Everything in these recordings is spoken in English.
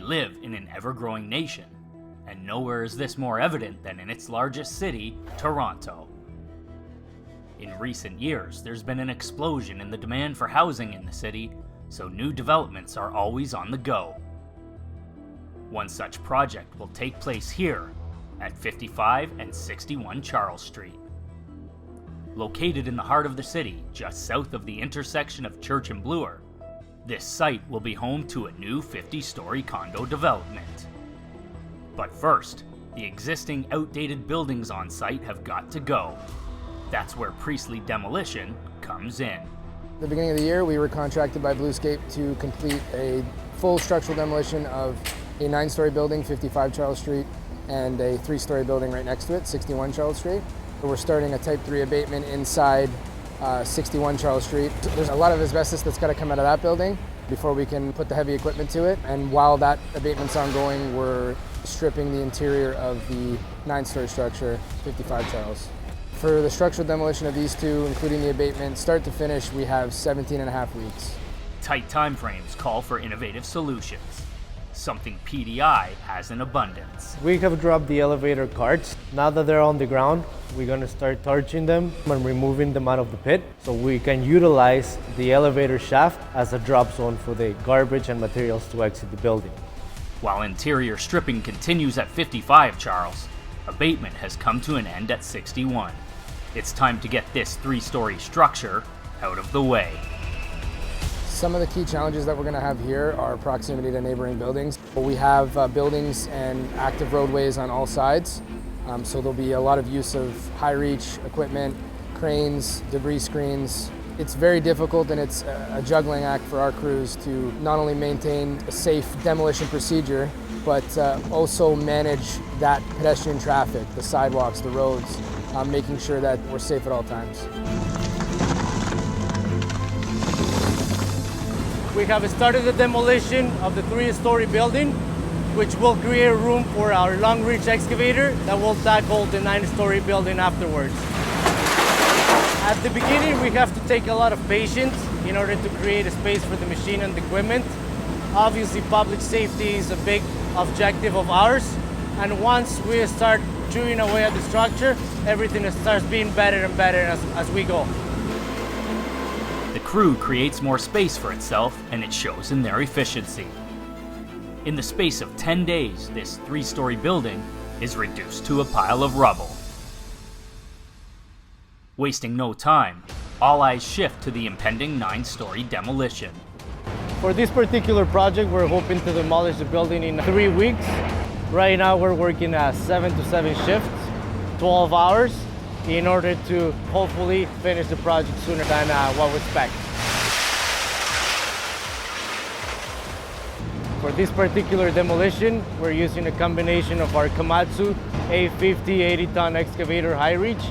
live in an ever-growing nation, and nowhere is this more evident than in its largest city, Toronto. In recent years, there's been an explosion in the demand for housing in the city, so new developments are always on the go. One such project will take place here, at 55 and 61 Charles Street. Located in the heart of the city, just south of the intersection of Church and Bloor, this site will be home to a new 50-story condo development. But first, the existing outdated buildings on site have got to go. That's where Priestley Demolition comes in. At the beginning of the year, we were contracted by Bluescape to complete a full structural demolition of a 9-story building, 55 Charles Street, and a 3-story building right next to it, 61 Charles Street. We're starting a Type 3 abatement inside 61 Charles Street. There's a lot of asbestos that's got to come out of that building before we can put the heavy equipment to it. And while that abatement's ongoing, we're stripping the interior of the 9-story structure, 55 Charles. For the structural demolition of these two, including the abatement, start to finish, we have 17 and a half weeks. Tight timeframes call for innovative solutions, something PDI has in abundance. We have dropped the elevator carts. Now that they're on the ground, we're going to start torching them and removing them out of the pit so we can utilize the elevator shaft as a drop zone for the garbage and materials to exit the building. While interior stripping continues at 55 Charles, abatement has come to an end at 61. It's time to get this 3-story structure out of the way. Some of the key challenges that we're going to have here are proximity to neighboring buildings. We have buildings and active roadways on all sides, so there'll be a lot of use of high-reach equipment, cranes, debris screens. It's very difficult, and it's a juggling act for our crews to not only maintain a safe demolition procedure, but also manage that pedestrian traffic, the sidewalks, the roads, making sure that we're safe at all times. We have started the demolition of the 3-story building, which will create room for our long-reach excavator that will tackle the 9-story building afterwards. At the beginning, we have to take a lot of patience in order to create a space for the machine and the equipment. Obviously, public safety is a big objective of ours, and once we start chewing away at the structure, everything starts being better and better as we go. The crew creates more space for itself, and it shows in their efficiency. In the space of 10 days, this 3-story building is reduced to a pile of rubble. Wasting no time, all eyes shift to the impending 9-story demolition. For this particular project, we're hoping to demolish the building in 3 weeks. Right now, we're working a 7 to 7 shifts, 12 hours, in order to hopefully finish the project sooner than what we expect. For this particular demolition, we're using a combination of our Komatsu A50 80-ton excavator high reach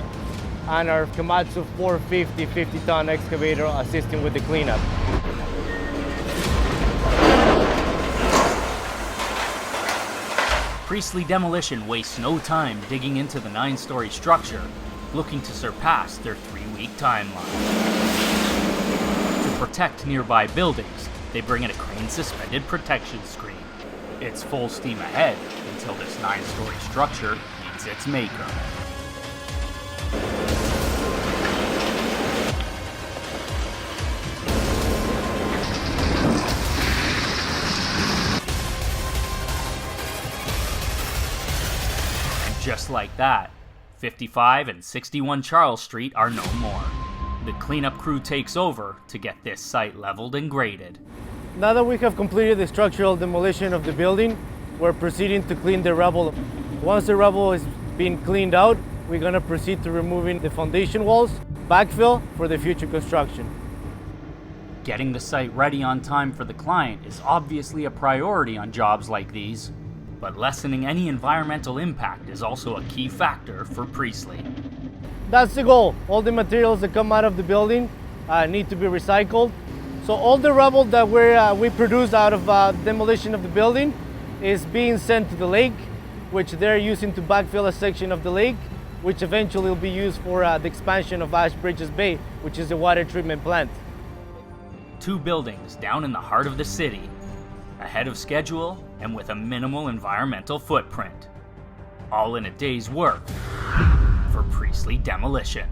and our Komatsu 450 50-ton excavator assisting with the cleanup. Priestley Demolition wastes no time digging into the 9-story structure, looking to surpass their 3-week timeline. To protect nearby buildings, they bring in a crane-suspended protection screen. It's full steam ahead until this 9-story structure meets its maker. And just like that, 55 and 61 Charles Street are no more. The cleanup crew takes over to get this site leveled and graded. Now that we have completed the structural demolition of the building, we're proceeding to clean the rubble. Once the rubble is being cleaned out, we're going to proceed to removing the foundation walls, backfill for the future construction. Getting the site ready on time for the client is obviously a priority on jobs like these, but lessening any environmental impact is also a key factor for Priestley. That's the goal. All the materials that come out of the building need to be recycled. So all the rubble that we produce out of demolition of the building is being sent to the lake, which they're using to backfill a section of the lake, which eventually will be used for the expansion of Ash Bridges Bay, which is a water treatment plant. 2 buildings down in the heart of the city, ahead of schedule and with a minimal environmental footprint. All in a day's work for Priestley Demolition.